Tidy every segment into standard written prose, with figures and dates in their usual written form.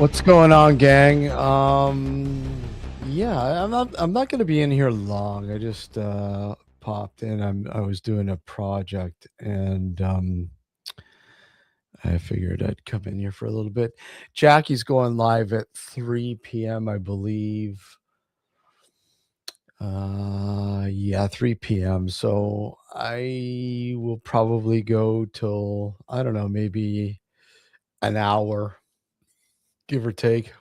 What's going on, gang? Yeah, I'm not gonna be in here long. I just popped in. I was doing a project and I figured I'd come in here for a little bit. Jackie's going live at 3 p.m., I believe. Yeah, 3 p.m. So I will probably go till, I don't know, maybe an hour, give or take.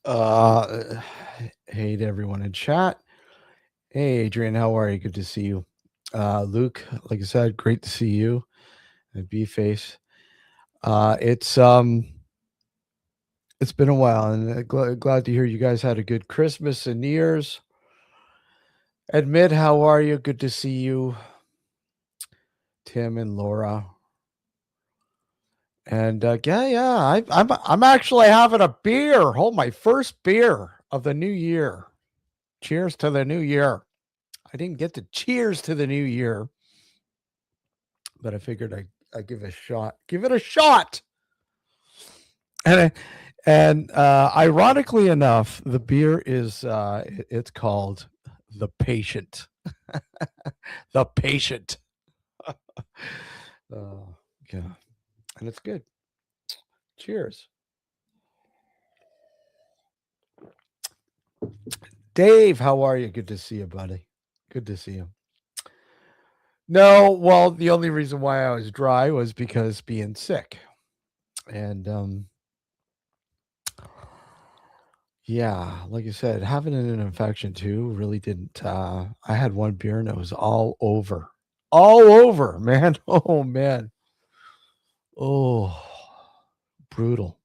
Uh, hey to everyone in chat. Hey, Adrian, how are you? Good to see you. Luke, like I said, great to see you. And B-Face. It's been a while, and glad to hear you guys had a good Christmas and New Year's. Admit, how are you? Good to see you, Tim and Laura. And I'm actually having a beer. Oh, my first beer of the new year. Cheers to the new year. I didn't get to cheers to the new year, but I figured I'd give it a shot. Give it a shot. And ironically enough, the beer is it's called The Patient. The Patient. Yeah, and it's good. Cheers. Dave, how are you? Good to see you, buddy. Good to see you. No, well, the only reason why I was dry was because being sick. And yeah, like I said, having an infection too really didn't I had one beer and it was all over. All over, man. Oh man. Oh, brutal.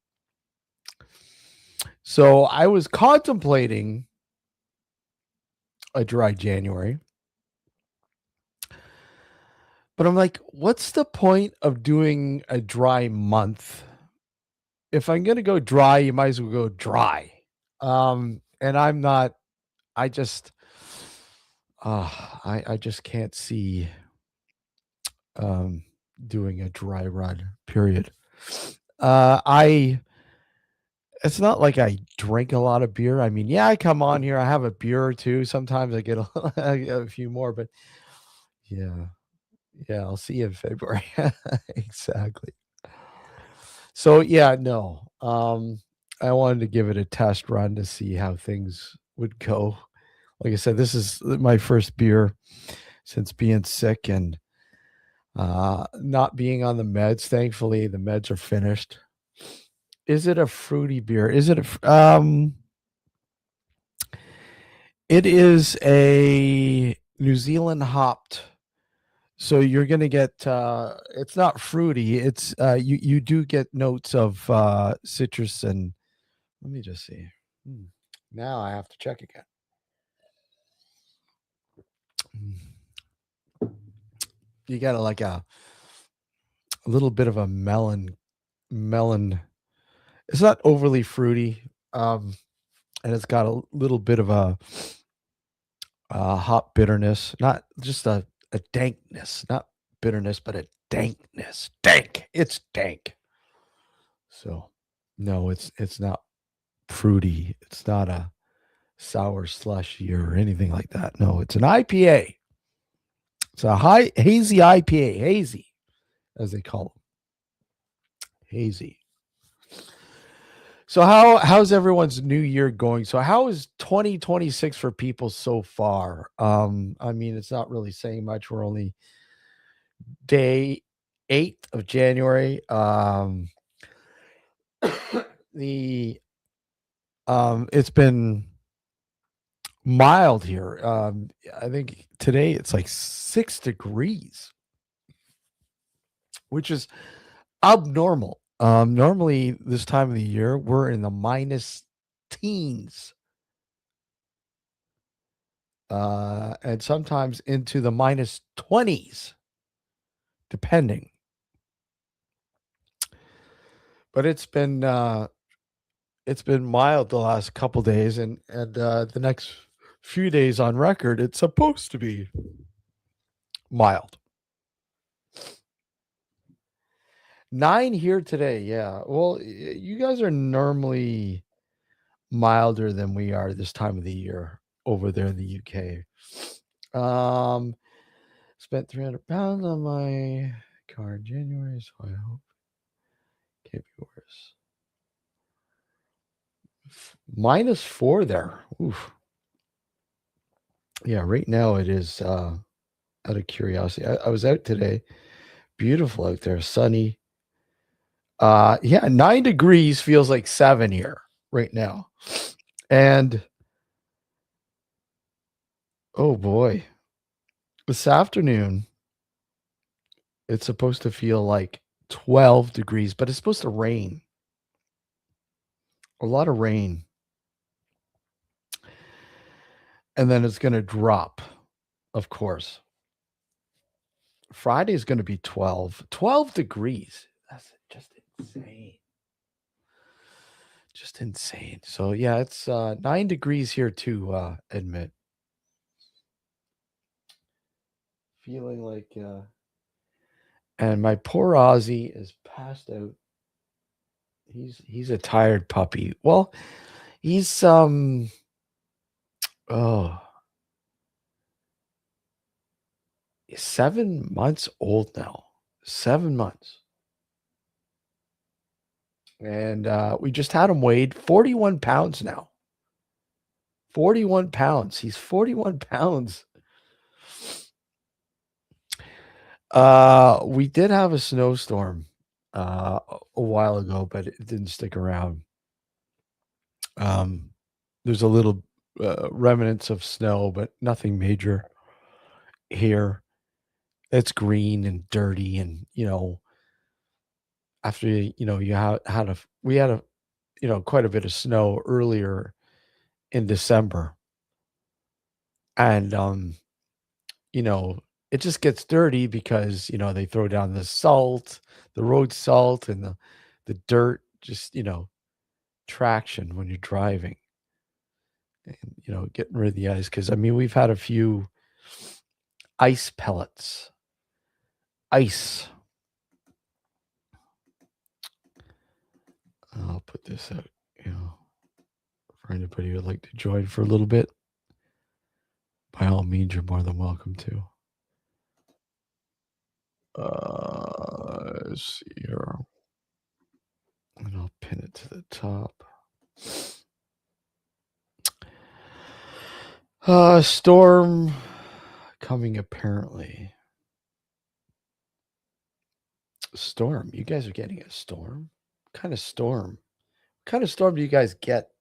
So I was contemplating a dry January, but I'm like, what's the point of doing a dry month? If I'm gonna go dry, you might as well go dry. And I'm not. I just, I just can't see um doing a dry run. Period. I It's not like I drink a lot of beer. I mean, yeah, I come on here, I have a beer or two. Sometimes I get a few more, but yeah, yeah, I'll see you in February. Exactly. So yeah, no. I wanted to give it a test run to see how things would go. Like I said, this is my first beer since being sick and not being on the meds. Thankfully, the meds are finished. Is it a fruity beer? Is it it is a New Zealand hopped. So you're gonna get it's not fruity. It's you do get notes of citrus and let me just see. Hmm. Now I have to check again. You got like a little bit of a melon. It's not overly fruity. And it's got a little bit of a hop bitterness, not just a dankness, not bitterness, but a dankness. Dank. It's dank. So no, it's not fruity. It's not a sour slushy or anything like that. No, it's an IPA. It's a high hazy IPA, hazy, as they call them. Hazy. So how's everyone's new year going? So how is 2026 for people so far? I mean, it's not really saying much. We're only day 8th of January. The It's been mild here. I think today it's like 6 degrees, which is abnormal. Normally this time of the year we're in the minus teens. And sometimes into the minus 20s, depending. But it's been mild the last couple days, and the next few days on record, it's supposed to be mild. 9 here today, yeah. Well, you guys are normally milder than we are this time of the year over there in the UK. Um, Spent 300 pounds on my car in January, so I hope it can't be worse. -4 there. Oof. Yeah, right now it is, out of curiosity. I was out today. Beautiful out there, sunny. Yeah, 9 degrees feels like 7 here right now. And oh boy, this afternoon it's supposed to feel like 12 degrees, but it's supposed to rain. A lot of rain. And then it's going to drop, of course. Friday is going to be 12 degrees. That's just insane. Just insane. So yeah, it's 9 degrees here to admit. Feeling like and my poor Aussie is passed out. He's a tired puppy. Well, he's oh, he's 7 months old now. 7 months. And we just had him weighed 41 pounds now. 41 pounds. He's 41 pounds. We did have a snowstorm a while ago, but it didn't stick around. There's a little remnants of snow, but nothing major here. It's green and dirty, and after you we had a quite a bit of snow earlier in December, and you know it just gets dirty because they throw down the salt, the road salt, and the dirt, just traction when you're driving, and getting rid of the ice. Because I mean, we've had a few ice pellets, ice. I'll put this out, for anybody who would like to join for a little bit. By all means, you're more than welcome to. Let's see here. And I'll pin it to the top. Storm coming apparently. Storm. You guys are getting a storm? What kind of storm? What kind of storm do you guys get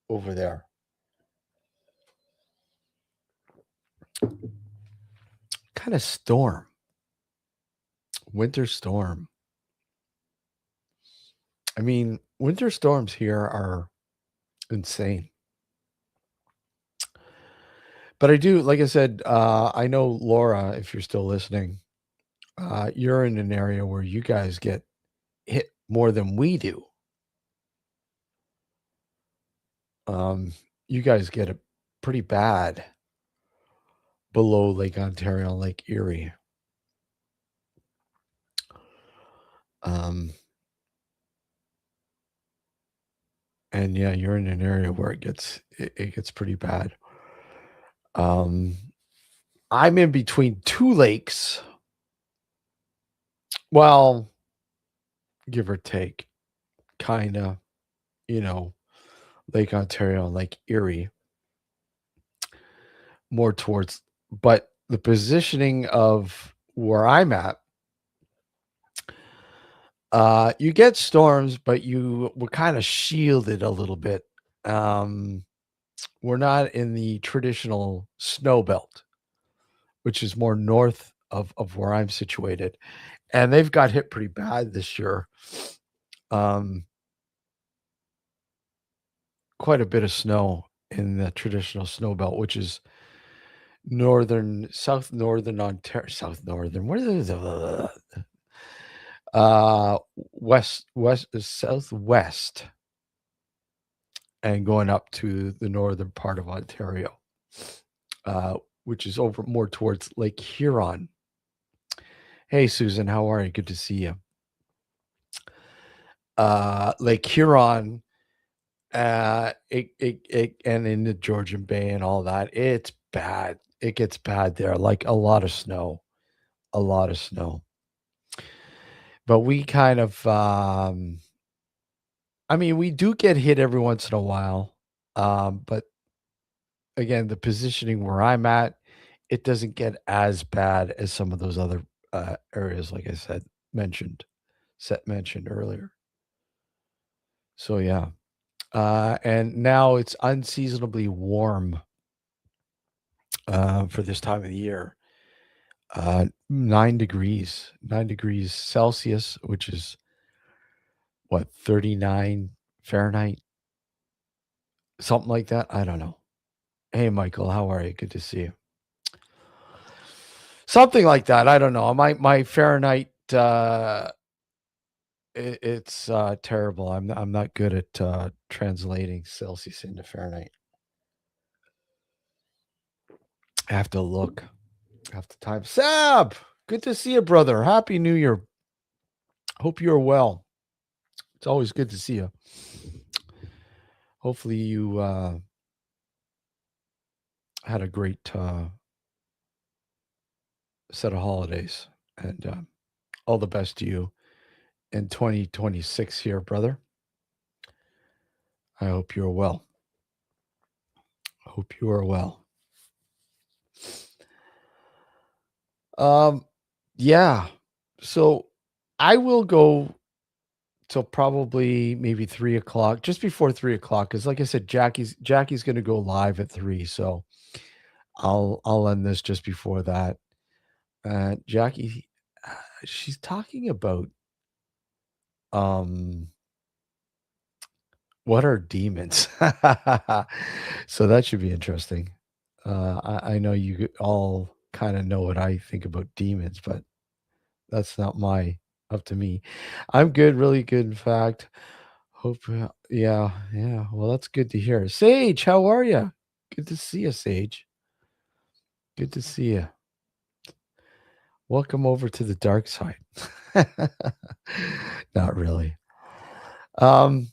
over there? What kind of storm? Winter storm. I mean, winter storms here are insane. But I do, like I said, I know Laura, if you're still listening, you're in an area where you guys get hit more than we do. You guys get it pretty bad below Lake Ontario and Lake Erie. And yeah, you're in an area where it gets pretty bad. I'm in between two lakes. Well, give or take, kind of, Lake Ontario and Lake Erie, more towards, but the positioning of where I'm at, you get storms, but we're kind of shielded a little bit. We're not in the traditional snow belt, which is more north of where I'm situated. And they've got hit pretty bad this year. Quite a bit of snow in the traditional snow belt, which is south northern Ontario, south northern. What is it? West southwest, and going up to the northern part of Ontario, which is over more towards Lake Huron. Hey, Susan, how are you? Good to see you. Lake Huron, it and in the Georgian Bay and all that. It's bad. It gets bad there, like a lot of snow, a lot of snow. But we kind of, I mean, we do get hit every once in a while. But again, the positioning where I'm at, it doesn't get as bad as some of those other areas, like I said, mentioned earlier. So yeah. And now it's unseasonably warm for this time of the year. 9 degrees Celsius, which is what, 39 Fahrenheit, something like that. I don't know. Hey, Michael, how are you? Good to see you. Something like that. I don't know. My Fahrenheit, it's terrible. I'm not good at translating Celsius into Fahrenheit. I have to look. I have to time. Sab, good to see you, brother. Happy New Year. Hope you're well. It's always good to see you. Hopefully you had a great set of holidays, and all the best to you in 2026 here, brother. I hope you're well. Hope you are well. Um, yeah. So I will go till probably maybe 3 o'clock, just before 3 o'clock, because like I said, Jackie's going to go live at 3, so I'll end this just before that. Jackie, she's talking about um what are demons? So that should be interesting. I know you all kind of know what I think about demons, but that's not my up to me. I'm good, really good, in fact. Hope, yeah, yeah. Well, that's good to hear. Sage, how are you? Good to see you, Sage. Good to see you. Welcome over to the dark side. Not really. Um,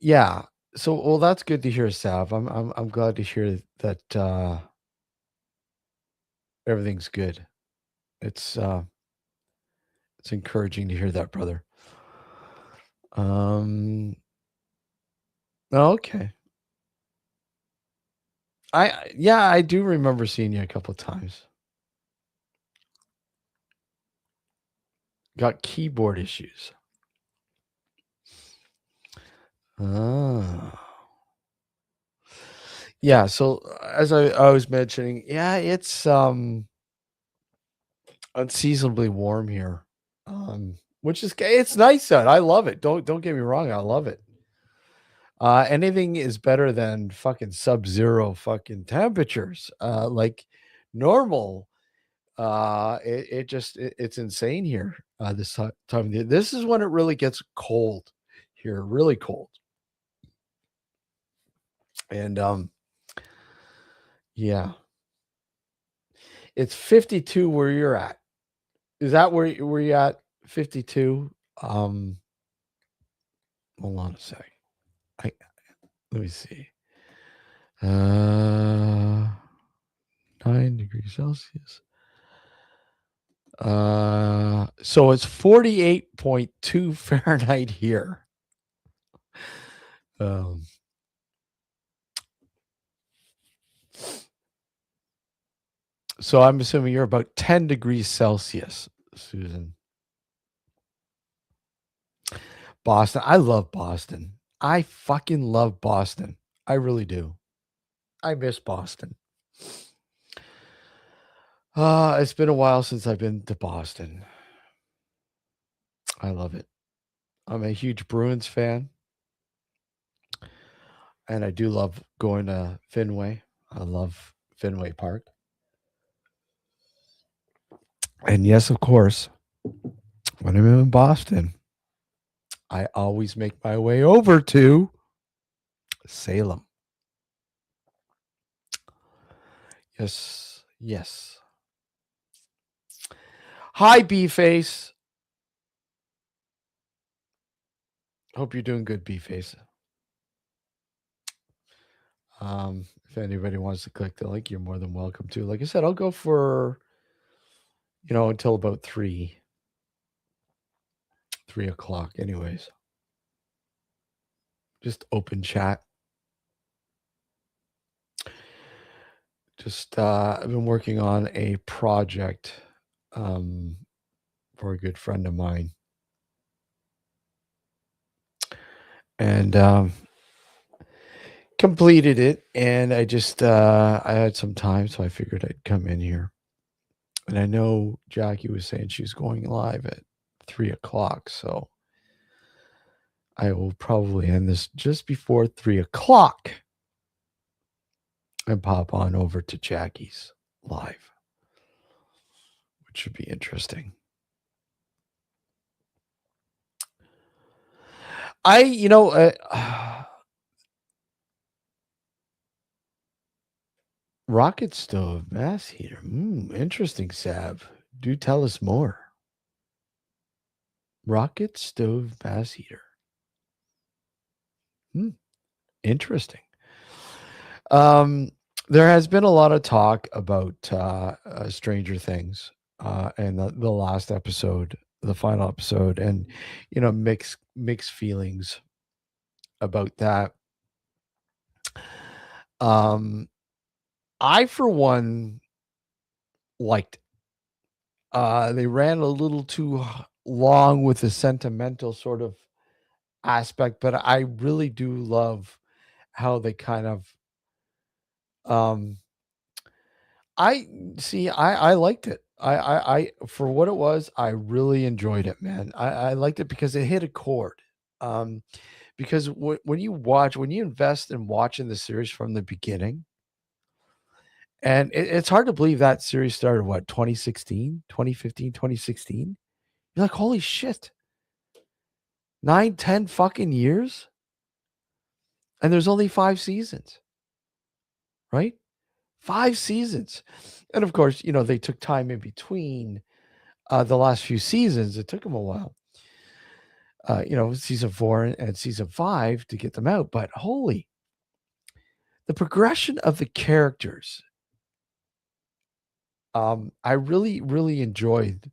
yeah. So, well, that's good to hear, Sav. I'm glad to hear that everything's good. It's uh, it's encouraging to hear that, brother. Um, okay. Yeah, I do remember seeing you a couple of times. Got keyboard issues. Ah. Yeah, so as I was mentioning, yeah, it's unseasonably warm here. Which is it's nice out. I love it. Don't get me wrong, I love it. Anything is better than fucking sub-zero fucking temperatures. Like normal. It's insane here. This time of year. This is when it really gets cold here, really cold. And yeah, it's 52 where you're at. Is that where you at? 52. Hold on a sec. I Let me see. Uh 9 degrees Celsius. So it's 48.2 Fahrenheit here. Um, so I'm assuming you're about 10 degrees Celsius, Susan. Boston. I love Boston. I fucking love Boston. I really do. I miss Boston. It's been a while since I've been to Boston. I love it. I'm a huge Bruins fan, and I do love going to Fenway. I love Fenway Park. And yes, of course, when I'm in Boston, I always make my way over to Salem. Yes, yes. Hi, B Face. Hope you're doing good, B-Face. If anybody wants to click the link, you're more than welcome to. Like I said, I'll go for, until about 3 o'clock anyways. Just open chat. I've been working on a project for a good friend of mine. And completed it. And I had some time, so I figured I'd come in here. And I know Jackie was saying she's going live at 3 o'clock. So I will probably end this just before 3 o'clock and pop on over to Jackie's live, which should be interesting. Rocket stove mass heater. Interesting, Sav. Do tell us more. Rocket stove mass heater. Interesting. There has been a lot of talk about Stranger Things and the last episode, the final episode, and mixed feelings about that. I, for one, liked. They ran a little too long with the sentimental sort of aspect, but I really do love how they kind of um I see. I liked it. I for what it was, I really enjoyed it, man. I liked it because it hit a chord. Um, because when you invest in watching the series from the beginning, and it's hard to believe that series started what 2016, 2015, 2016. You're like, holy shit, 9, 10 fucking years, and there's only 5 seasons, right? 5 seasons, and of course, they took time in between the last few seasons. It took them a while, season 4 and season 5 to get them out. But holy, the progression of the characters. I really, really enjoyed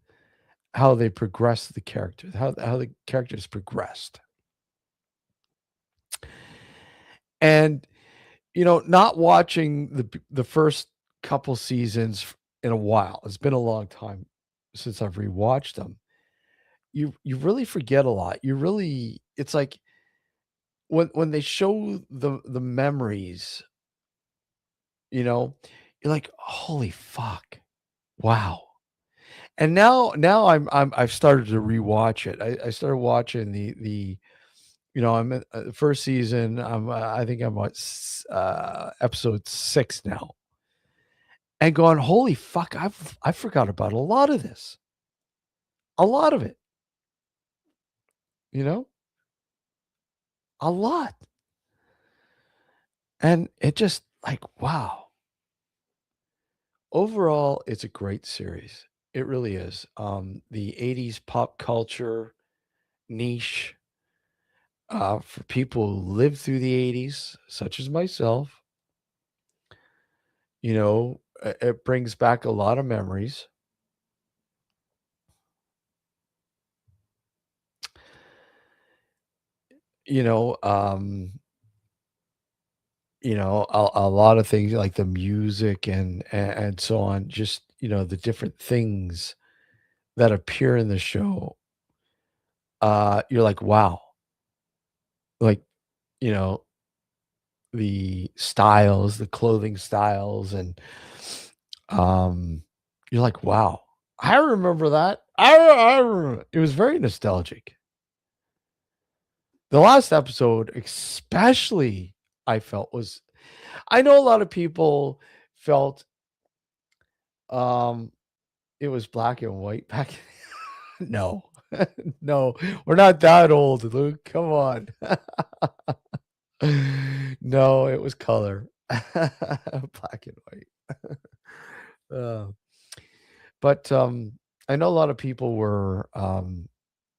how they progressed the characters, how the characters progressed. And, not watching the first couple seasons in a while. It's been a long time since I've rewatched them. You really forget a lot. It's like when they show the memories, you know, you're like, holy fuck. Wow. And now I've started to rewatch it. I started watching I'm in the first season. I think I'm on episode 6 now. And going, holy fuck, I forgot about a lot of this. A lot of it, you know? A lot. And it just like, wow. Overall, it's a great series. It really is. The 80s pop culture niche for people who lived through the 80s, such as myself, it brings back a lot of memories. You know, um, a lot of things like the music and so on, just, the different things that appear in the show. You're like, wow. Like, you know, the styles, the clothing styles, and um, you're like, "Wow, I remember that." I remember. It was very nostalgic. The last episode, especially, I felt was. I know a lot of people felt um it was black and white back. No, no, we're not that old, Luke. Come on. No, it was color, black and white. Uh, but I know a lot of people were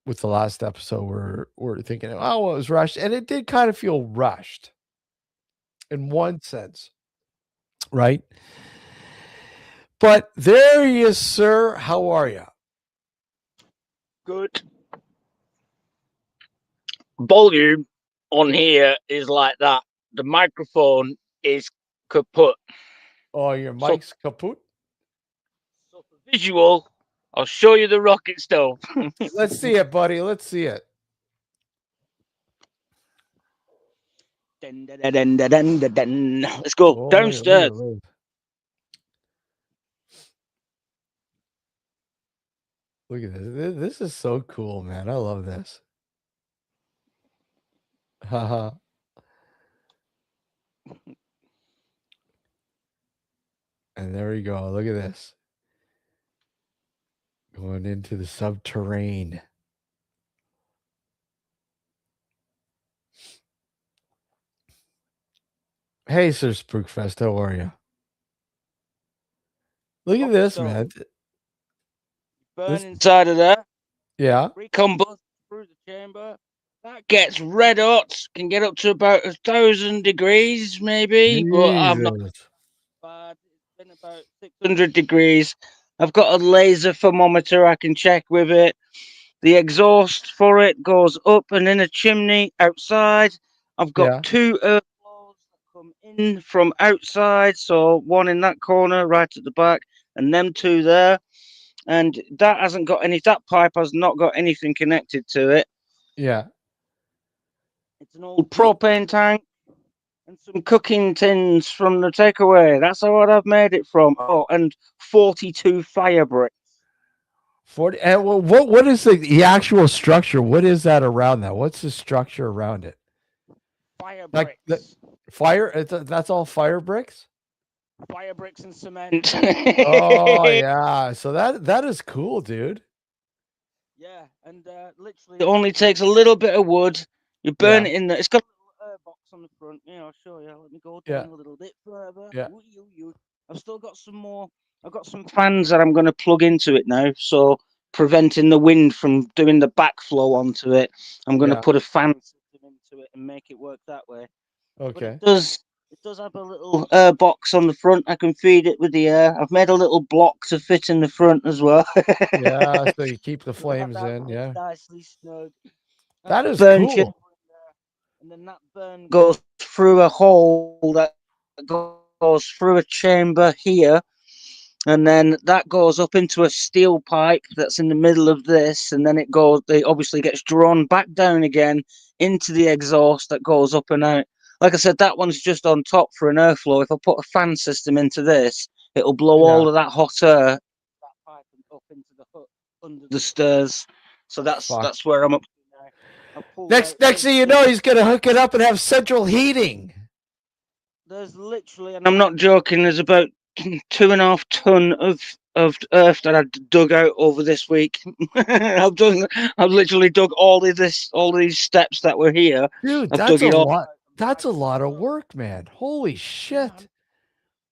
with the last episode, we're thinking, oh, well, it was rushed, and it did kind of feel rushed in one sense, right? But there he is, sir. How are you? Good. Volume on here is like that. The microphone is kaput. Oh, your So, mic's kaput. so for visual, I'll show you the rocket stove. Let's see it, buddy. Let's see it. Dun, dun, dun, dun, dun, dun, dun. Let's go Oh, downstairs. Look at this. This is so cool, man. I love this. Haha. And there we go. Look at this. Going into the subterranean. Hey, Sir Spookfest. How are you? Look at this, man. Burn inside of there. Yeah. Recombust through the chamber. That gets red hot. Can get up to about 1,000 degrees, maybe. But I'm not bad. It's been about 600 degrees. I've got a laser thermometer I can check with it. The exhaust for it goes up and in a chimney outside. I've got 2 airflows that come in from outside, so one in that corner right at the back, and them 2 there. And that hasn't got any. That pipe has not got anything connected to it. Yeah. It's an old propane tank and some cooking tins from the takeaway. That's what I've made it from. Oh, and 42 fire bricks. 40. And what is the actual structure? What is that around that? What's the structure around it? Fire bricks. Like fire. That's all fire bricks. Fire bricks and cement. Oh yeah. So that is cool, dude. Yeah, and literally it only takes a little bit of wood. You burn it in there. It's got a little air box on the front. Yeah, I'll show you. Let me go down a little bit further. Yeah. I've still got some more. I've got some fans that I'm going to plug into it now, so preventing the wind from doing the backflow onto it. I'm going to put a fan system into it and make it work that way. Okay. But it does have a little air box on the front. I can feed it with the air. I've made a little block to fit in the front as well. Yeah, so you keep the flames in. Yeah. Nicely snug. That is cool. And then that burn goes through a hole that goes through a chamber here. And then that goes up into a steel pipe that's in the middle of this. And then it obviously gets drawn back down again into the exhaust that goes up and out. Like I said, that one's just on top for an airflow. If I put a fan system into this, it'll blow all of that hot air that pipe up into the hut under the stairs. So that's where I'm up to now. Next thing you know, he's gonna hook it up and have central heating. There's literally, and I'm not joking, there's about 2.5 ton of earth that I dug out over this week. I've literally dug all these steps that were here. Dude, that's a lot. That's a lot of work, man. Holy shit!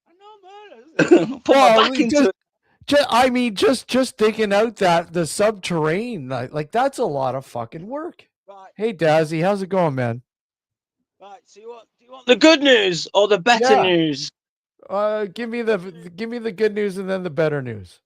I know, man. Put my back into it. I mean, just digging out the subterranean, like that's a lot of fucking work. Right. Hey, Dazzy, how's it going, man? Right. So do you want the good news or the better news? Give me the good news and then the better news.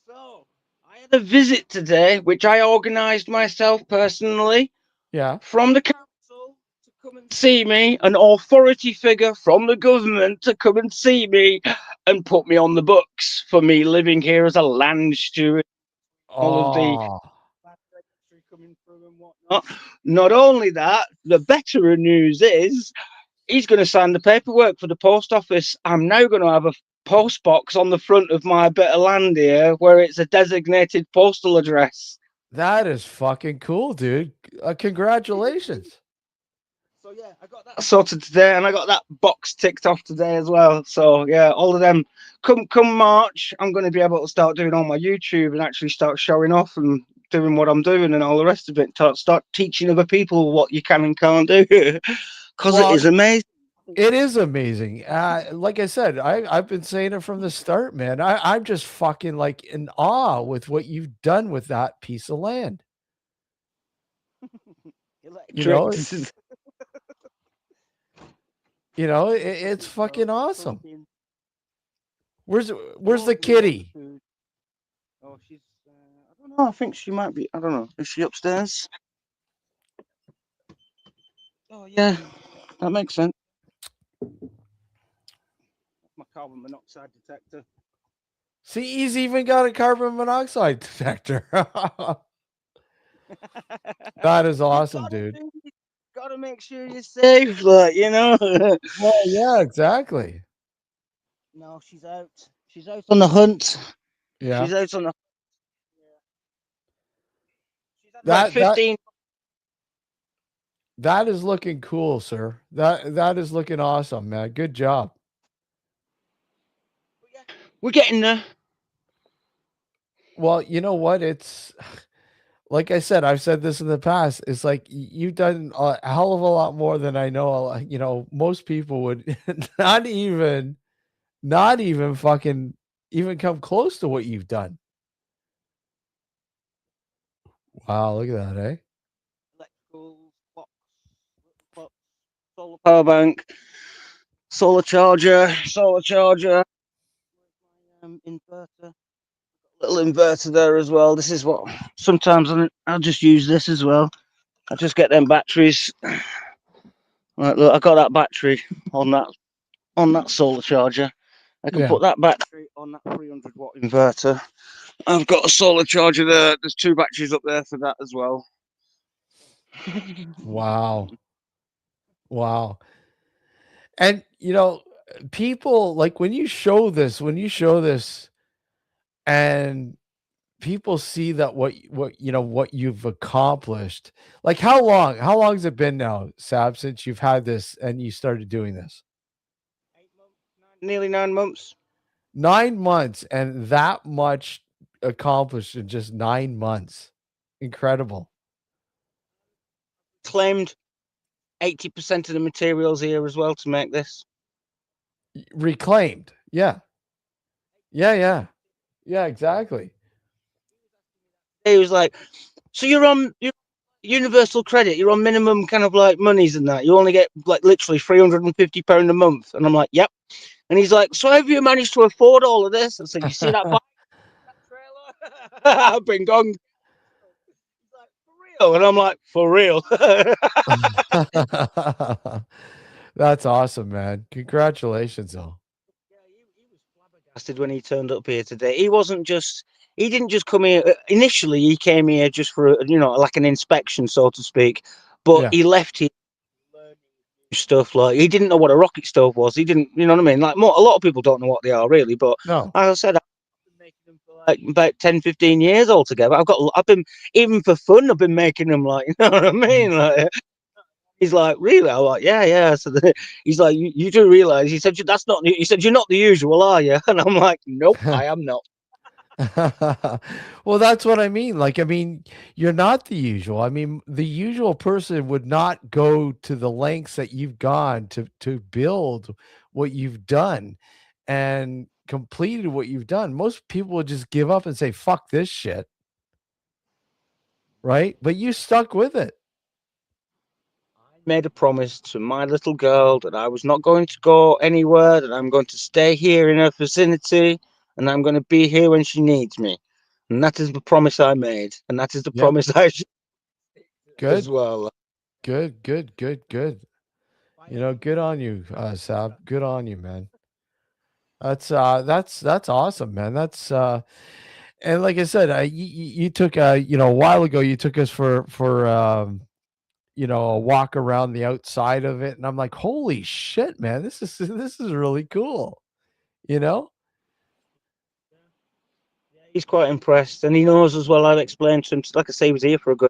So I had a visit today, which I organised myself personally. Yeah. From the council to come and see me, an authority figure from the government to come and see me and put me on the books for me living here as a land steward. All of the coming through and whatnot. Not only that, the better news is he's going to sign the paperwork for the post office. I'm now going to have a post box on the front of my bit of land here where it's a designated postal address. That is fucking cool, dude. Congratulations. So yeah, I got that sorted today, and I got that box ticked off today as well. So yeah, all of them. Come March, I'm going to be able to start doing all my YouTube and actually start showing off and doing what I'm doing and all the rest of it. Start teaching other people what you can and can't do, because it is amazing. It is amazing. Like I said, I've been saying it from the start, man. I'm just fucking like in awe with what you've done with that piece of land. You know, Electrics. it's fucking awesome. Cooking. Where's the Loads and loads of kitty? food. Oh, she's. I don't know. I think she might be. I don't know. Is she upstairs? Oh yeah, that makes sense. My carbon monoxide detector. See, he's even got a carbon monoxide detector. That is You awesome, gotta dude. do. You gotta make sure you're safe. Like Well, yeah, exactly. No, she's out. She's out on the hunt. Yeah. She's out on the. She's had about That that 15. that is looking cool, sir. That is looking awesome, man. Good job. We're getting there. Well, you know what? It's like I said, I've said this in the past. It's like you've done a hell of a lot more than I know. Most people would not even fucking even come close to what you've done. Wow, look at that, eh? Electrical box, solar power bank, solar charger, inverter, little inverter there as well. This is what sometimes I'll just use this as well. I just get them batteries. Right, look, I got that battery on that solar charger. I can Yeah. put that battery on that 300-watt inverter. I've got a solar charger there. There's two batteries up there for that as well. Wow. Wow. And people like when you show this and people see that what you've accomplished. Like how long has it been now, Sab, since you've had this and you started doing this? 8 months, nearly 9 months. 9 months and that much accomplished in just 9 months. Incredible. Claimed 80% of the materials here as well to make this. Reclaimed. Yeah. Yeah, yeah. Yeah, exactly. He was like, "So you're universal credit. You're on minimum kind of like monies and that. You only get like literally £350 a month." And I'm like, "Yep." And he's like, "So how have you managed to afford all of this?" I said, "You see that bike, that trailer? I've been gone." He's like, "For real?" And I'm like, "For real." That's awesome, man. Congratulations, though. Yeah, he was flabbergasted when he turned up here today. He didn't just come here. Initially, he came here just for like an inspection, so to speak. But Yeah. he left here learning new stuff. Like he didn't know what a rocket stove was. He didn't, you know what I mean? Like a lot of people don't know what they are really. But No. like I said, I've been making them for like about 10, 15 years altogether. I've been even for fun. I've been making them like, you know what I mean? Like he's like, really? I'm like, yeah, yeah. So he's like, you do realize? He said, that's not. He said, you're not the usual, are you? And I'm like, nope, I am not. Well, that's what I mean. Like, I mean, you're not the usual. I mean, the usual person would not go to the lengths that you've gone to build what you've done and completed what you've done. Most people would just give up and say, "Fuck this shit," right? But you stuck with it. I made a promise to my little girl that I was not going to go anywhere. That I'm going to stay here in her vicinity, and I'm going to be here when she needs me. And that is the promise I made, and that is the Yep. promise I should as Good. well. Good. Good. Good. Good. Good on you, Sab. Good on you, man. That's awesome, man. And like I said, you took a while ago you took us for a walk around the outside of it, and I'm like, holy shit, man, this is really cool. You know? He's quite impressed, and he knows as well. I've explained to him, like I say, he was here for a good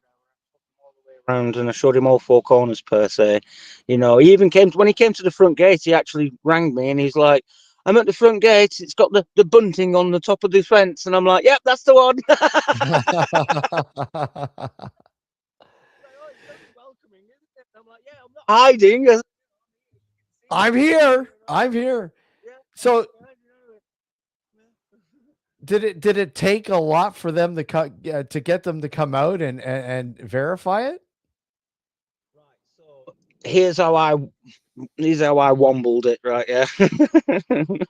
all the way around, and I showed him all four corners per se. He even when he came to the front gate, he actually rang me, and he's like, "I'm at the front gate. It's got the bunting on the top of the fence," and I'm like, "Yep, that's the one." Oh, it's very welcoming, isn't it? I'm like, yeah, I'm not hiding. I'm here. I'm here. Yeah, So yeah, did it take a lot for them to get them to come out and verify it? here's how I here's how I wombled it, right? Yeah. Obviously,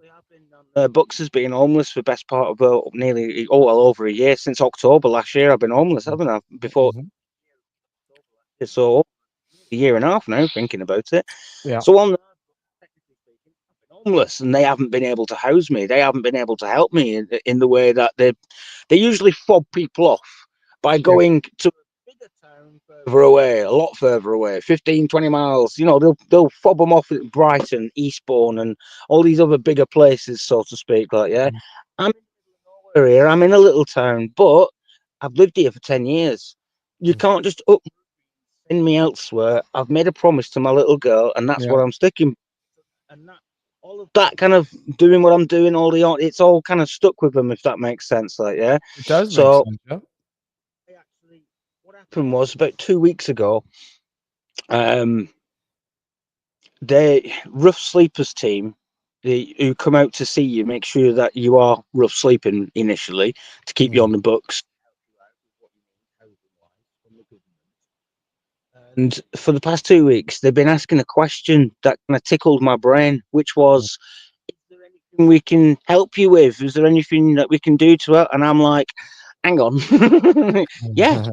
I've been on books as being homeless for the best part of nearly well over a year since October last year. I've been homeless, haven't I? Before Mhm. so a year and a half now, thinking about it. Yeah. So on technically speaking, I've been homeless, and they haven't been able to house me. They haven't been able to help me in the way that they usually fob people off by Yeah. going to a bigger town further away, a lot further away, 15, 20 miles. You know, they'll fob them off at Brighton, Eastbourne, and all these other bigger places, so to speak. Like, yeah, Mhm. I'm in the middle of nowhere here. I'm in a little town, but I've lived here for 10 years. You Mhm. can't just up send me elsewhere. I've made a promise to my little girl, and that's Yeah. what I'm sticking. And that all of that kind of doing what I'm doing, it's all kind of stuck with them, if that makes sense. Like, yeah. It does make So sense, yeah. I actually, what happened was about 2 weeks ago. Um, they rough sleepers team, who come out to see you, make sure that you are rough sleeping initially to keep you Mhm. on the books. And for the past 2 weeks, they've been asking a question that kind of tickled my brain, which Mhm. was, "Is there anything we can help you with? Is there anything that we can do to help?" And I'm like, "Hang on, yeah,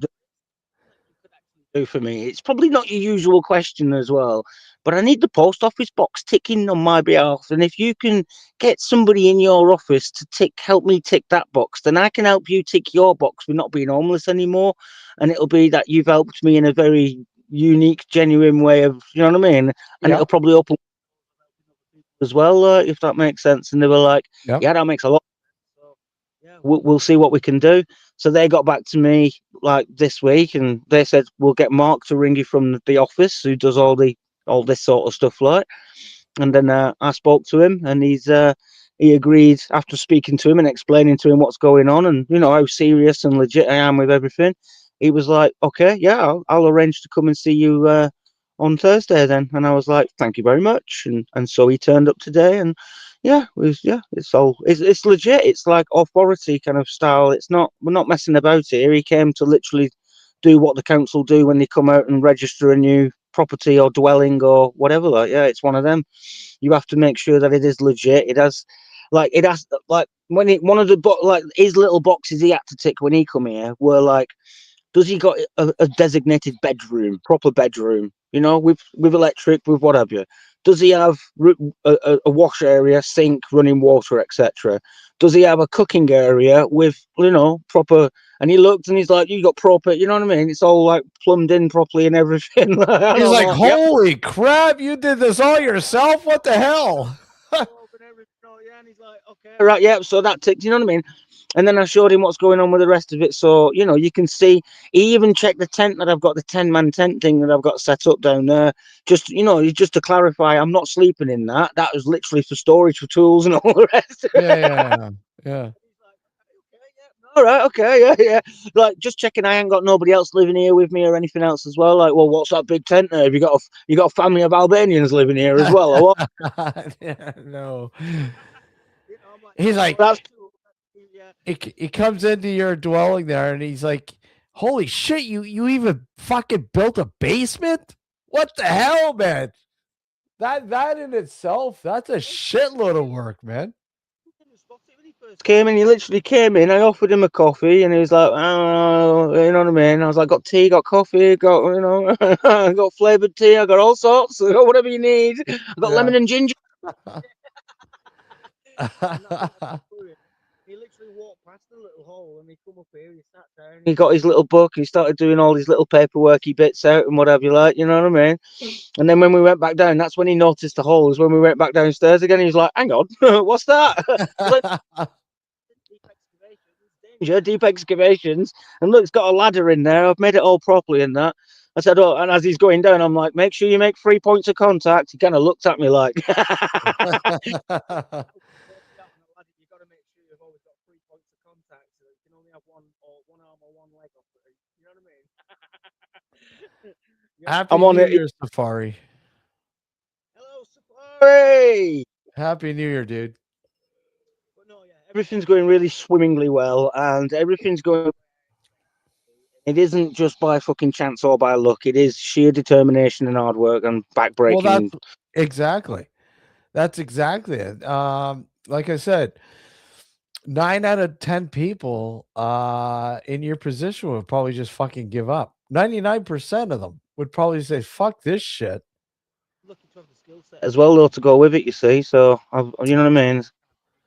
do for me. It's probably not your usual question as well, but I need the post office box ticking on my behalf. And if you can get somebody in your office to help me tick that box, then I can help you tick your box with not being homeless anymore. And it'll be that you've helped me in a very unique, genuine way of, you know what I mean? And Yeah. it'll probably open as well, if that makes sense." And they were like, Yeah. "Yeah, that makes a lot." So, yeah, we'll see what we can do. So they got back to me like this week, and they said we'll get Mark to ring you from the office, who does all this sort of stuff, like. And then I spoke to him, and he agreed after speaking to him and explaining to him what's going on, and how serious and legit I am with everything. He was like, "Okay, yeah, I'll arrange to come and see you on Thursday then." And I was like, "Thank you very much." And so he turned up today, and it's legit. It's like authority kind of style. We're not messing about here. He came to literally do what the council do when they come out and register a new property or dwelling or whatever. Like, yeah, it's one of them. You have to make sure that it is legit. It has like when it one of the like his little boxes he had to tick when he come here were like, does he got a designated bedroom, proper bedroom, with electric, with what have you? Does he have a wash area, sink, running water, etc.? Does he have a cooking area with, proper? And he looked and he's like, "You got proper, you know what I mean? It's all like plumbed in properly and everything." And He's I'm like, like, "Yep." "Holy crap, you did this all yourself? What the hell?" And everything. Oh, yeah, and he's like, "Okay, right, yeah." So that ticked, you know what I mean? And then I showed him what's going on with the rest of it. So, you can see he even checked the tent that I've got, the 10-man tent thing that I've got set up down there. Just to clarify, I'm not sleeping in that. That was literally for storage for tools and all the rest. Yeah, yeah, yeah. All right, okay, yeah, yeah. Like, just checking I ain't got nobody else living here with me or anything else as well. Like, well, what's that big tent there? Have you got a family of Albanians living here as well, or what? Yeah, no. I'm like, He's "Yeah, no, like that's cool. Yeah." he comes into your dwelling there and he's like, "Holy shit, you even fucking built a basement? What the hell, man? That in itself, that's a shitload of work, man." Came in, he literally came in. I offered him a coffee, and he was like, "Oh, you know what I mean?" I was like, "Got tea, got coffee, got I got flavored tea, I got all sorts, I got whatever you need. I got Yeah. lemon and ginger." And that's what I did for him. He literally walked past the little hole, and he come up here, he sat down, he got his little book, he started doing all these little paperworky bits out and whatever you like, you know what I mean? And then when we went back down, that's when he noticed the hole. Is when we went back downstairs again. He was like, "Hang on, what's that?" I was like, "Deep excavations." And look, it's got a ladder in there. I've made it all properly in that. I said, "Oh," and as he's going down, I'm like, "Make sure you make 3 points of contact." He kind of looked at me like, "You got to make sure you've always got 3 points of contact. So you can only have one arm or one leg off it. You know what I mean?" Yeah, I'm Happy on New it. Year, Safari. Hello, Safari. Happy New Year, dude. But no, yeah, everything's going really swimmingly well, and everything's going It isn't just by fucking chance or by luck. It is sheer determination and hard work and Well, backbreaking. that's exactly. That's exactly it. Like I said, 9 out of 10 people, in your position would probably just fucking give up. 99% of them would probably say, "Fuck this shit." Lucky to have the skill set as well, though, to go with it. You see, so you know what I mean.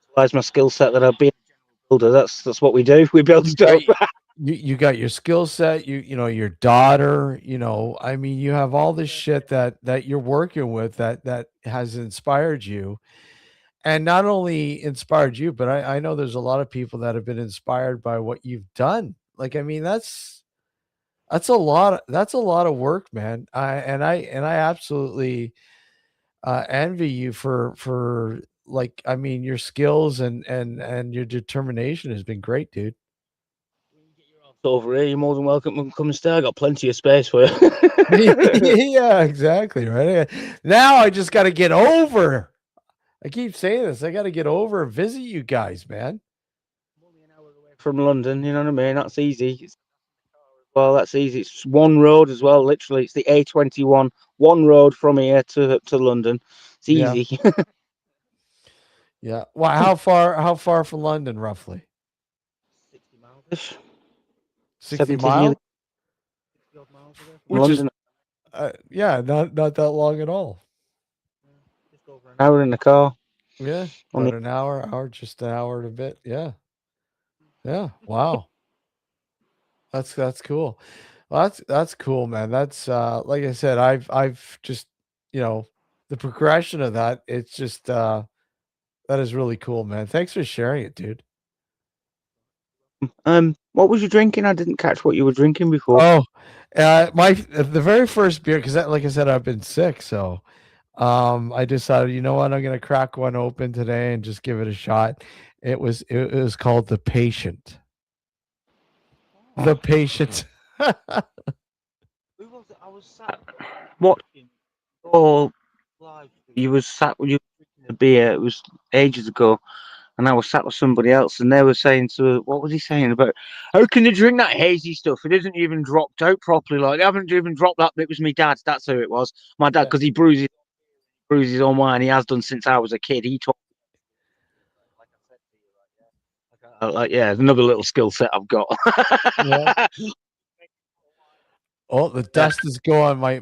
Utilize my skill set that I've been a builder. That's what we do. We build You got stuff. you got your skill set, you know, your daughter, you know, I mean, you have all this shit that you're working with that has inspired you. And not only inspired you, but I know there's a lot of people that have been inspired by what you've done. Like, I mean, that's a lot of work, man. I absolutely envy you for like, I mean, your skills and your determination has been great, dude. Over here, you're more than welcome to come and stay. I got plenty of space for you. Yeah, exactly, right? Now I just gotta get over. I keep saying this. I gotta get over and visit you guys, man. Only an hour away from London, you know what I mean? That's easy. Well, that's easy. It's one road as well, literally. It's the A21, one road from here to London. It's Yeah, easy. yeah. Well, how far from London, roughly? 60 miles. 60 70 nearly mile? 60 odd miles away from Which is London. yeah, not that long at all. Just over an hour in the car. Yeah, about Only an hour, just an hour and a bit. Yeah. Yeah. Wow. That's cool. Well, that's cool, man. That's like I said, I've just, you know, the progression of that, it's just that is really cool, man. Thanks for sharing it, dude. what was you drinking? I didn't catch what you were drinking before. Oh, my the very first beer, because like I said, I've been sick, so I decided, you know what, I'm gonna crack one open today and just give it a shot. It was called The Patient. The Oh, Patient. who was it? I was sat watching all live. You was sat you were drinking a beer. It was ages ago, and I was sat with somebody else, and they were saying to what was he saying about how can you drink that hazy stuff? It isn't even dropped out properly. Like they haven't even dropped that. It was my dad. That's who it was. My dad, Yeah. because he bruises on wine. He has done since I was a kid. He told like I said to you, like yeah, another little skill set I've got. Yeah. Oh, the dust is going. My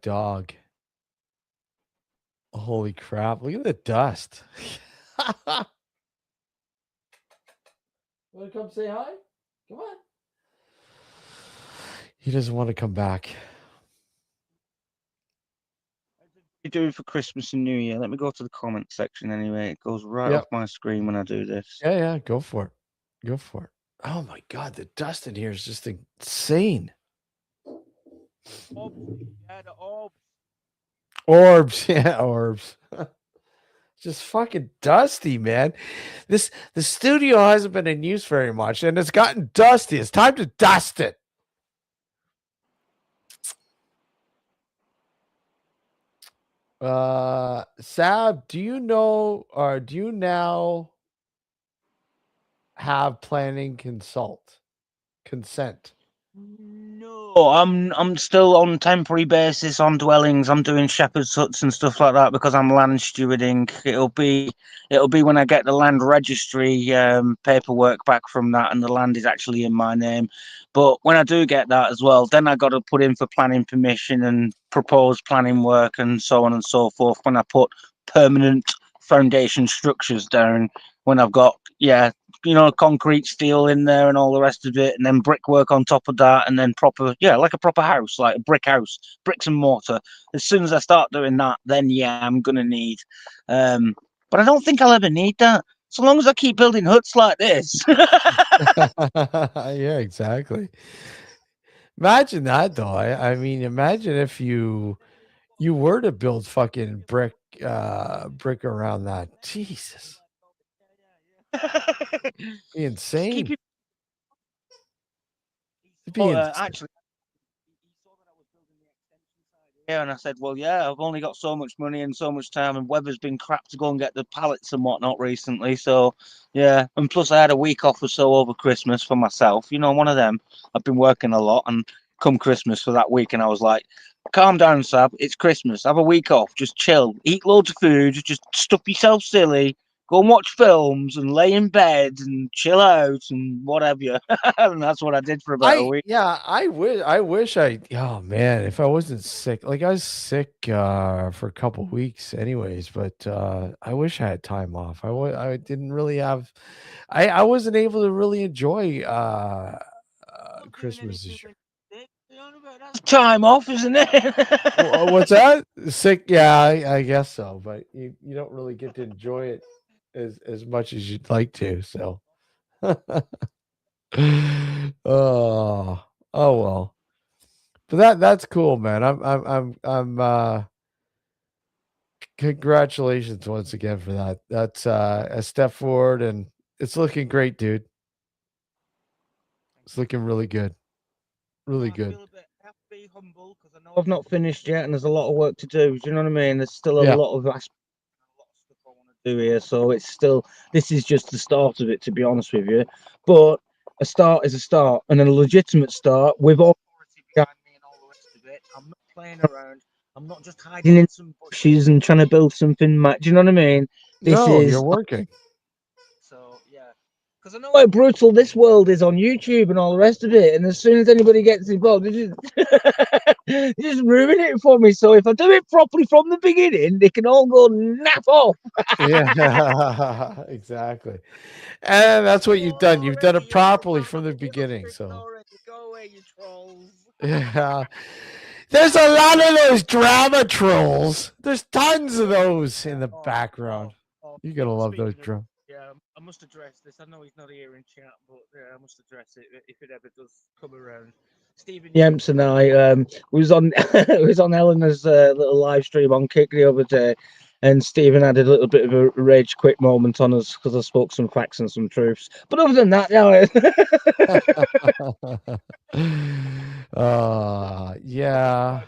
dog. Holy crap. Look at the dust. Want to come say hi? Come on. He doesn't want to come back. You doing for Christmas and New Year? Let me go to the comment section anyway. It goes right off Yep. my screen when I do this. Yeah, yeah. Go for it. Go for it. Oh my god, the dust in here is just insane. Yeah, the orbs. Orbs, yeah, orbs. Just fucking dusty, man. The studio hasn't been in use very much, and it's gotten dusty. It's time to dust it. Sab, do you know or do you now have planning consent? No, I'm still on temporary basis on dwellings. I'm doing shepherd's huts and stuff like that because I'm land stewarding. It'll be when I get the land registry paperwork back from that and the land is actually in my name. But when I do get that as well, then I got to put in for planning permission and propose planning work and so on and so forth. When I put permanent foundation structures down, when I've got concrete, steel in there, and all the rest of it, and then brickwork on top of that, and then proper, yeah, like a proper house, like a brick house, bricks and mortar. As soon as I start doing that, then yeah, I'm gonna need. Um, but I don't think I'll ever need that. So long as I keep building huts like this. Yeah, exactly. Imagine that though. I mean, imagine if you were to build fucking brick around that. Jesus. Be Just keep insane. it. It'd be Actually, Yeah, and I said, well, yeah, I've only got so much money and so much time, and weather's been crap to go and get the pallets and whatnot recently. So, yeah, and plus I had a week off or so over Christmas for myself. You know, one of them. I've been working a lot, and come Christmas for that week, and I was like, calm down, Sab. It's Christmas. Have a week off. Just chill. Eat loads of food. Just stuff yourself silly. Go and watch films and lay in bed and chill out and whatever. And that's what I did for about a week. Oh man, if I wasn't sick, like I was sick for a couple weeks anyways, but I wish I had time off. I didn't really have I wasn't able to really enjoy Not doing Christmas anything this year. when you're sick. That's time off, isn't What's it? that? Sick? Yeah, I guess so, but you don't really get to enjoy it as much as you'd like to, so oh, oh well. But that's cool, man. I'm congratulations once again for that. That's a step forward and it's looking great, dude. It's looking really good. Yeah, Really I good. feel a bit. I have to be humble because I know I've not finished yet, and there's a lot of work to do. Do you know what I mean? There's still a Yeah. lot of aspects, a lot of stuff I want to do here. So it's still. This is just the start of it, to be honest with you. But a start is a start, and a legitimate start with authority behind me and all the rest of it. I'm not playing around. I'm not just hiding in some bushes and trying to build something. Do you know what I mean? This No, you're is working. so yeah, because I know how brutal this world is on YouTube and all the rest of it. And as soon as anybody gets involved, they just, they just ruin it for me. So if I do it properly from the beginning, they can all go nap off. Yeah, exactly. And that's what you've Go on done. You've done already, it you little properly from the bastard. You're beginning. scripted So already. Go away, you trolls. yeah. There's a lot of those drama trolls. There's tons of those in Yeah. the Oh, background. oh, oh. You gotta love those Speaking of, drama. yeah, I must address this. I know he's not here in chat, but yeah, I must address it if it ever does come around. Stephen Yemps and I was on was on Eleanor's little live stream on Kick the other day, and Stephen had a little bit of a rage quit moment on us because I spoke some facts and some truths. But other than that, yeah, Yeah.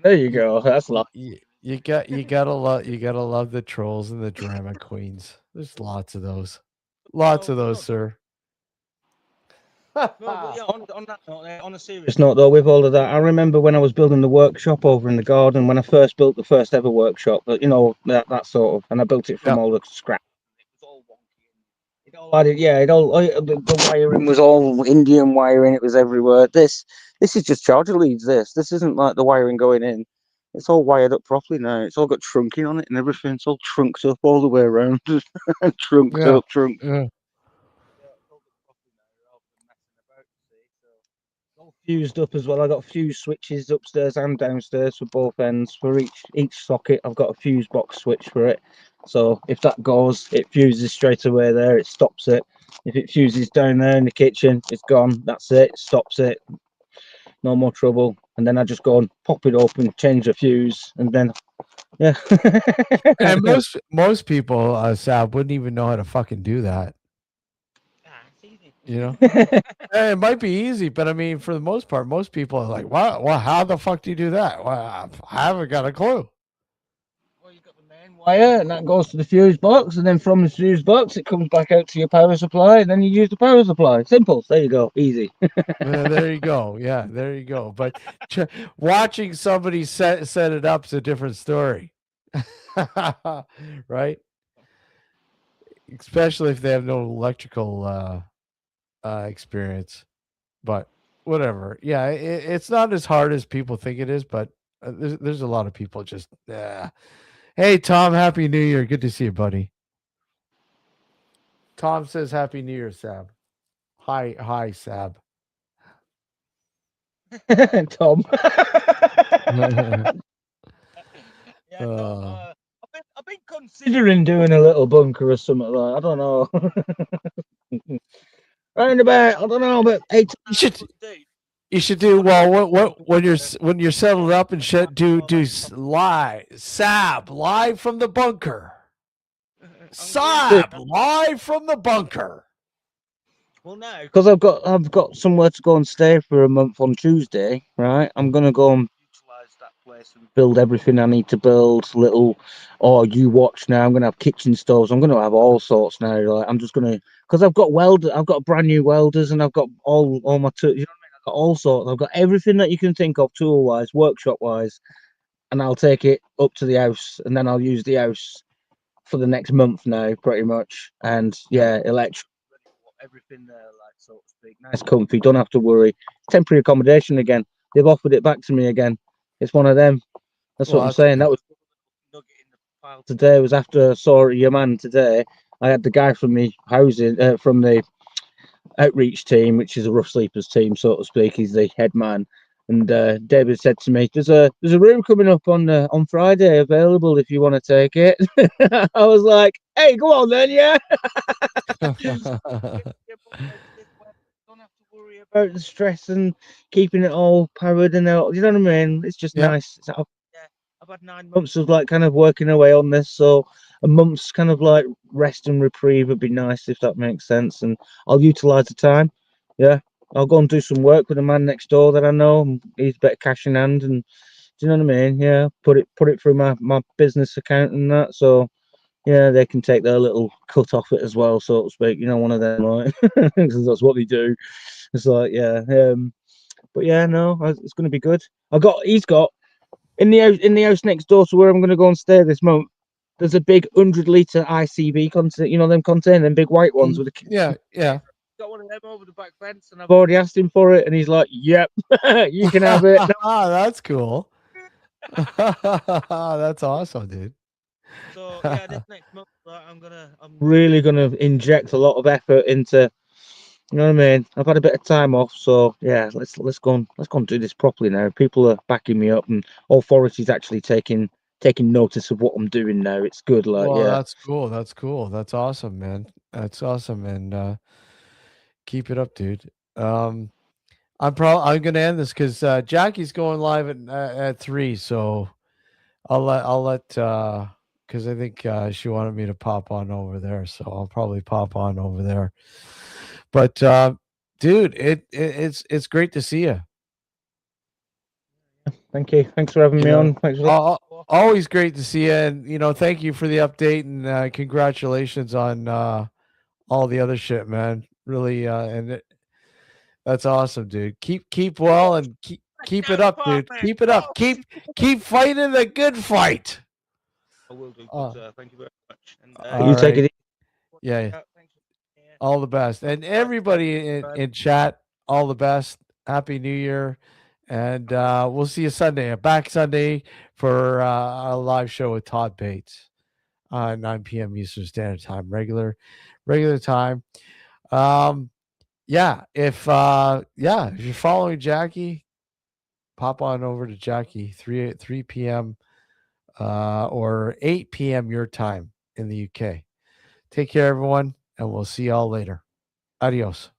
there you You, go. That's life. you gotta love the trolls and the drama queens. There's lots of those. Lots No, of they're those, not drunk. sir. No, but yeah, on that note, on a serious note, though, with all of that, I remember when I was building the workshop over in the garden when I first built the first ever workshop, but you know, that sort of, and I built it from Yeah. all the scrap. It was all wonky. It all had it, yeah, it all the wiring was all Indian wiring. It was everywhere. This is just charger leads. This isn't like the wiring going in. It's all wired up properly now. It's all got trunking on it and everything. It's all trunked up all the way around. Trunked Yeah. up, trunked. Yeah. Yeah, it's all done properly now rather than messing about, you see. So it's all fused up as well. I got fuse switches upstairs and downstairs for both ends. For each socket, I've got a fuse box switch for it. So if that goes, it fuses straight away there. It stops it. If it fuses down there in the kitchen, it's gone. That's it. Stops it. No more trouble. And then I just go and pop it open, change the fuse, and then yeah. And most people, Sal, wouldn't even know how to fucking do that. It's easy. You know, it might be easy, but I mean, for the most part, most people are like, "Wow, well, how the fuck do you do that?" Well, I haven't got a clue. Well, you've got the main wire, and that goes to the fuse box, and then from the fuse box, it comes back out to your power supply, and then you use the power supply. Simple. There you go. Easy. There you go. Yeah, there you go. But watching somebody set it up is a different story, right? Especially if they have no electrical experience. But whatever. Yeah, it's not as hard as people think it is. But there's a lot of people just. Hey, Tom, Happy New Year. Good to see you, buddy. Tom says Happy New Year, Sab. Hi, Sab. Tom. uh, Yeah, Tom. I've been considering doing a little bunker or something like that. I don't know. Around about, I don't know, about 8 to you 9 should foot deep. you should do Put a well. bunker What when you're settled up and on shit, the do top. live Sab live from the bunker. I'm going to. Sab live from the bunker. Well, no, because I've got somewhere to go and stay for a month on Tuesday, right? I'm gonna go and utilize that place and build everything I need to build. Little, or you watch now. I'm gonna have kitchen stoves. I'm gonna have all sorts now. Like I'm just gonna, because I've got brand new welders, and I've got all my tools. You know what I mean? I've got all sorts. I've got everything that you can think of, tool wise, workshop wise, and I'll take it up to the house, and then I'll use the house for the next month now, pretty much. And yeah, electric, everything there, like so to speak. Nice, comfy. Don't have to worry. Temporary accommodation again. They've offered it back to me again. It's one of them. That's Well, what I'm that's saying. good. That was nugget in the file today. Was after I saw your man today. I had the guy from the housing, from the outreach team, which is a rough sleepers team, so to speak. He's the head man. And David said to me, "There's a room coming up on Friday available if you want to take it." I was like, "Hey, go on then, yeah." Don't have to worry about the stress and keeping it all powered and all. You know what I mean? It's just Yep. nice. Yeah, I've had 9 months of like kind of working away on this, so a month's kind of like rest and reprieve would be nice if that makes sense. And I'll utilize the time. Yeah, I'll go and do some work with a man next door that I know. And he's better cash in hand, and do you know what I mean? Yeah, put it through my business account and that. So yeah, they can take their little cut off it as well, so to speak. You know, one of them, right? Because that's what they do. It's like, yeah, but yeah, no, it's going to be good. He's got in the house next door to where I'm going to go and stay this month. There's a big 100 litre ICB container, you know, them container, them big white ones with the. Yeah, yeah. Got one of them over the back fence, and I've already asked him for it, and he's like, "Yep, you can have it." That's cool. That's awesome, dude. So yeah, this next month, I'm really gonna inject a lot of effort into. You know what I mean? I've had a bit of time off, so yeah, let's go and do this properly now. People are backing me up, and authorities actually taking notice of what I'm doing now. It's good, like Well, yeah. that's cool. That's cool. That's awesome, man. That's awesome, and keep it up, dude. Um, I'm gonna end this because Jackie's going live at 3, so I'll let because I think she wanted me to pop on over there, so I'll probably pop on over there. But dude, it's great to see you. Thank you. Thanks for having You me know, on. Thanks for always great to see you, and thank you for the update and congratulations on all the other shit, man. Really, that's awesome, dude. Keep well and keep it down, up, dude. apartment. Keep it up. Keep fighting the good fight. I will do, good Uh, sir. Thank you very much. And all you take right. it easy. Yeah. Thanks for being here. All the best. And everybody in chat, all the best. Happy New Year. And we'll see you Sunday, a back Sunday for a live show with Todd Bates, 9 p.m. Eastern Standard Time, regular time. Um, if you're following Jackie, pop on over to Jackie 3 p.m. Or 8 p.m. your time in the UK. Take care, everyone, and we'll see y'all later. Adios.